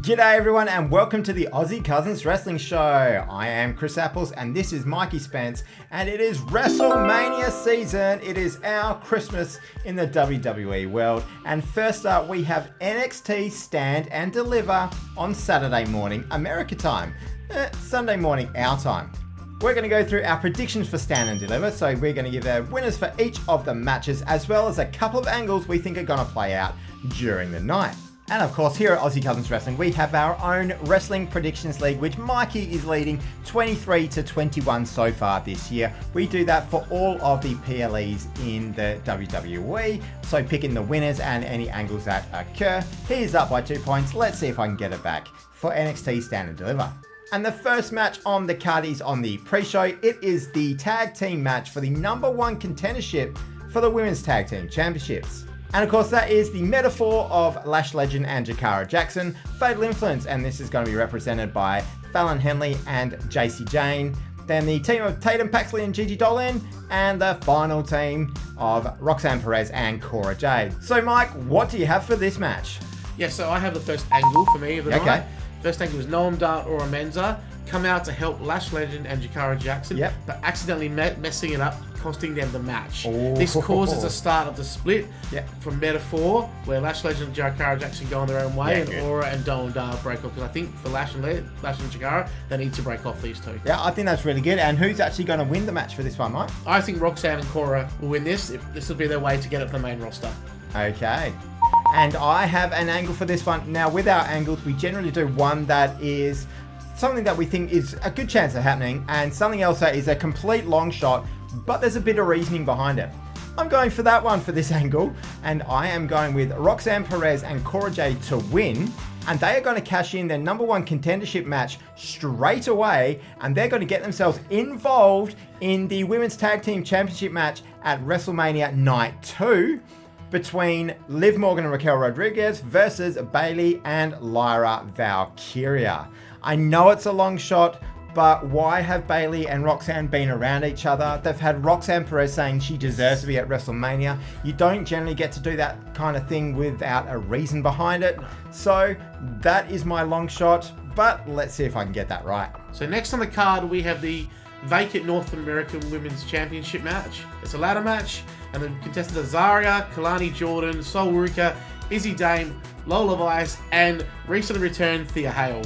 G'day everyone and welcome to the Aussie Cousins Wrestling Show. I am Chris Apples and this is Mikey Spence and it is WrestleMania season. It is our Christmas in the WWE world. And first up we have NXT Stand and Deliver on Saturday morning America time, Sunday morning our time. We're going to go through our predictions for Stand and Deliver, so we're going to give our winners for each of the matches as well as a couple of angles we think are going to play out during the night. And of course, here at Aussie Cousins Wrestling, we have our own Wrestling Predictions League, which Mikey is leading 23-21 so far this year. We do that for all of the PLEs in the WWE, so picking the winners and any angles that occur. He's up by 2 points. Let's see if I can get it back for NXT Stand and Deliver. And the first match on the card is on the pre-show. It is the tag team match for the #1 contendership for the Women's Tag Team Championships. And of course, that is the metaphor of Lash Legend and Jakara Jackson, Fatal Influence, and this is going to be represented by Fallon Henley and JC Jane. Then the team of Tatum Paxley and Gigi Dolan, and the final team of Roxanne Perez and Cora Jade. So Mike, what do you have for this match? Yeah, so I have the first angle for me of the night. First angle is Noam Dar or Amenza come out to help Lash Legend and Jakara Jackson, but accidentally messing it up, costing them the match. This causes the start of the split from metaphor, where Lash Legend and Jakara Jackson go on their own way, and Aura and Noam Dar break off. Because I think for Lash and Jakara, they need to break off these two. Yeah, I think that's really good. And who's actually going to win the match for this one, Mike? I think Roxanne and Cora will win this. This will be their way to get up the main roster. Okay. And I have an angle for this one. Now, with our angles, we generally do one that is something that we think is a good chance of happening, and something else that is a complete long shot, but there's a bit of reasoning behind it. I'm going for that one for this angle, and I am going with Roxanne Perez and Cora Jade to win, and they are going to cash in their #1 contendership match straight away, and they're going to get themselves involved in the Women's Tag Team Championship match at WrestleMania Night 2. Between Liv Morgan and Raquel Rodriguez versus Bayley and Lyra Valkyria. I know it's a long shot, but why have Bayley and Roxanne been around each other? They've had Roxanne Perez saying she deserves to be at WrestleMania. You don't generally get to do that kind of thing without a reason behind it. So that is my long shot, but let's see if I can get that right. So next on the card, we have the vacant North American Women's Championship match. It's a ladder match, and the contestants are Zarya, Kalani Jordan, Sol Ruka, Izzy Dame, Lola Vice, and recently returned Thea Hale.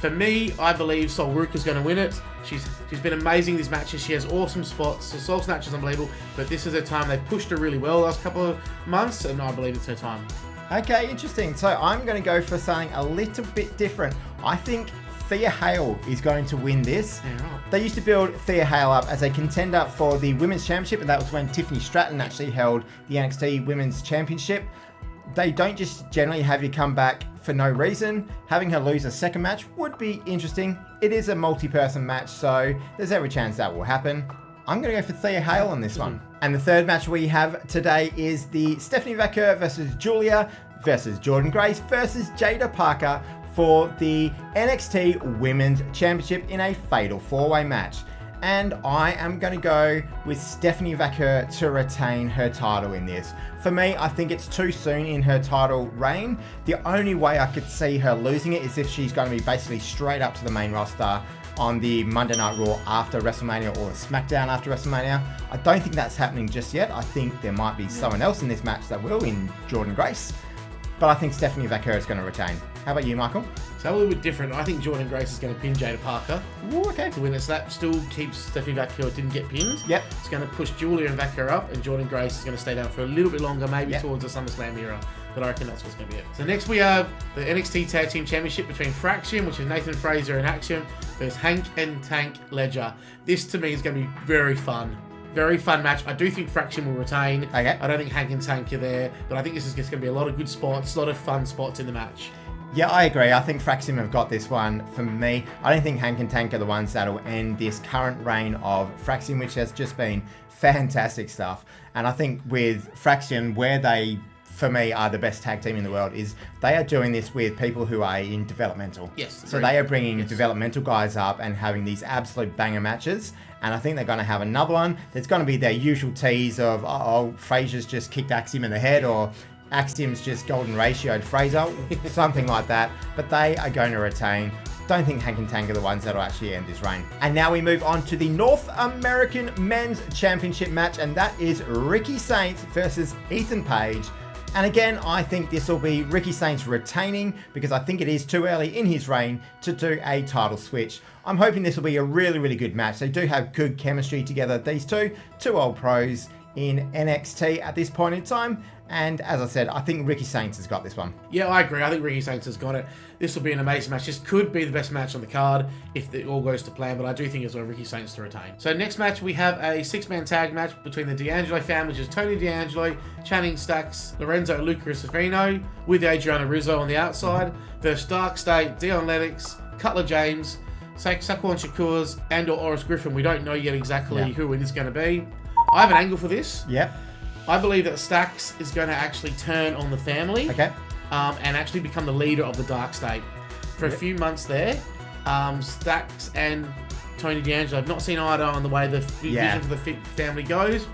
For me, I believe Sol Ruka's going to win it. She's been amazing these matches. She has awesome spots. The Sol Snatch is unbelievable, but this is her time. They've pushed her really well the last couple of months, and I believe it's her time. Okay, interesting. So I'm going to go for something a little bit different. I think Thea Hale is going to win this. Yeah, right. They used to build Thea Hale up as a contender for the Women's Championship, and that was when Tiffany Stratton actually held the NXT Women's Championship. They don't just generally have you come back for no reason. Having her lose a second match would be interesting. It is a multi-person match, so there's every chance that will happen. I'm going to go for Thea Hale on this one. And the third match we have today is the Stephanie Vaquer versus Julia versus Jordan Grace versus Jada Parker for the NXT Women's Championship in a fatal 4-way match. And I am going to go with Stephanie Vaquer to retain her title in this. For me, I think it's too soon in her title reign. The only way I could see her losing it is if she's going to be basically straight up to the main roster on the Monday Night Raw after WrestleMania or SmackDown after WrestleMania. I don't think that's happening just yet. I think there might be someone else in this match that will, in Jordan Grace. But I think Stephanie Vaquer is going to retain. How about you, Michael? So a little bit different. I think Jordan Grace is going to pin Jada Parker to win it. So that still keeps Stephanie Vaquer didn't get pinned. Yep. It's going to push Julia and Vaquer up, and Jordan Grace is going to stay down for a little bit longer, maybe towards the SummerSlam era. But I reckon that's what's going to be it. So next we have the NXT Tag Team Championship between Fraction, which is Nathan Fraser in Action, versus Hank and Tank Ledger. This to me is going to be very fun. Very fun match. I do think Fraction will retain. Okay. I don't think Hank and Tank are there, but I think this is just going to be a lot of good spots, a lot of fun spots in the match. Yeah, I agree. I think Fraction have got this one for me. I don't think Hank and Tank are the ones that'll end this current reign of Fraction, which has just been fantastic stuff. And I think with Fraction, where they, for me, are the best tag team in the world, is they are doing this with people who are in developmental. Yes. So they are bringing developmental guys up and having these absolute banger matches. And I think they're going to have another one. There's going to be their usual tease of, Fraser's just kicked Axiom in the head, or Axion's just golden ratioed Fraser, something like that. But they are going to retain. Don't think Hank and Tank are the ones that will actually end this reign. And now we move on to the North American Men's Championship match, and that is Ricky Saints versus Ethan Page. And again, I think this will be Ricky Saints retaining because I think it is too early in his reign to do a title switch. I'm hoping this will be a really, really good match. They do have good chemistry together, these two old pros in NXT at this point in time. And as I said, I think Ricky Saints has got this one. Yeah, I agree. I think Ricky Saints has got it. This will be an amazing match. This could be the best match on the card if it all goes to plan, but I do think it's on Ricky Saints to retain. So next match, we have a 6-man tag match between the D'Angelo family, which is Tony D'Angelo, Channing Stacks, Lorenzo Lucasfino, with Adriana Rizzo on the outside, versus Dark State, Dion Lennox, Cutler James, Saquon Shakur's, and or Oris Griffin. We don't know yet exactly who it is going to be. I have an angle for this. Yep. I believe that Stacks is going to actually turn on the family. Okay. And actually become the leader of the Dark State. For a few months there, Stacks and Tony D'Angelo have not seen eye to eye on the way the vision for the family goes.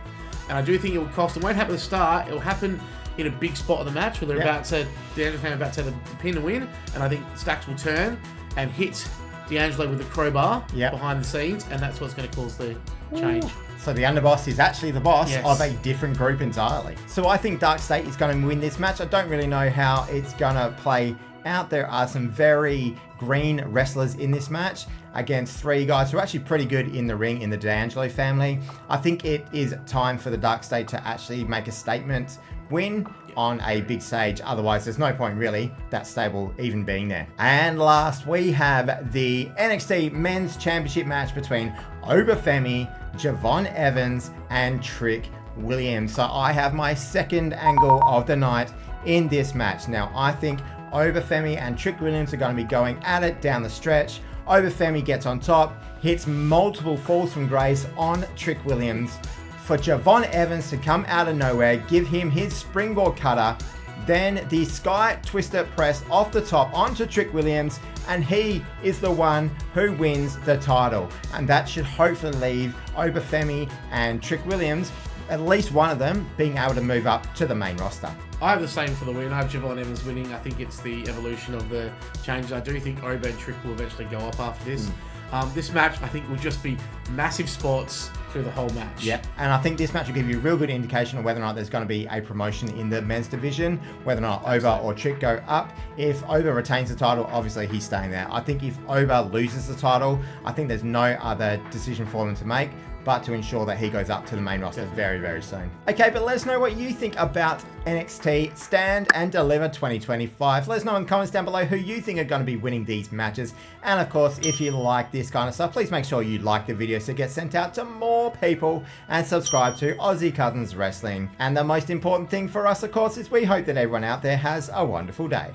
And I do think it will cost them. It won't happen at the start. It will happen in a big spot of the match where they're about to, D'Angelo family about to the pin and win. And I think Stacks will turn and hit D'Angelo with the crowbar behind the scenes. And that's what's going to cause the change. So the underboss is actually the boss of a different group entirely. So I think Dark State is going to win this match. I don't really know how it's going to play out. There are some very green wrestlers in this match against 3 guys who are actually pretty good in the ring in the D'Angelo family. I think it is time for the Dark State to actually make a statement win on a big stage. Otherwise, there's no point really that stable even being there. And last, we have the NXT Men's Championship match between Obafemi, Javon Evans, and Trick Williams. So I have my second angle of the night in this match. Now, I think Obafemi and Trick Williams are going to be going at it down the stretch. Obafemi gets on top, hits multiple falls from grace on Trick Williams. For Javon Evans to come out of nowhere, give him his springboard cutter, then the Sky Twister press off the top onto Trick Williams, and he is the one who wins the title. And that should hopefully leave Obafemi and Trick Williams, at least one of them, being able to move up to the main roster. I have the same for the win. I have Javon Evans winning. I think it's the evolution of the change. I do think Oba and Trick will eventually go up after this. This match, I think, will just be massive spots through the whole match. Yep, and I think this match will give you a real good indication of whether or not there's going to be a promotion in the men's division, whether or not Oba or Trick go up. If Oba retains the title, obviously he's staying there. I think if Oba loses the title, I think there's no other decision for them to make but to ensure that he goes up to the main roster very, very soon. Okay, but let us know what you think about NXT Stand and Deliver 2025. Let us know in the comments down below who you think are going to be winning these matches. And of course, if you like this kind of stuff, please make sure you like the video so it gets sent out to more people, and subscribe to Aussie Cousins Wrestling. And the most important thing for us, of course, is we hope that everyone out there has a wonderful day.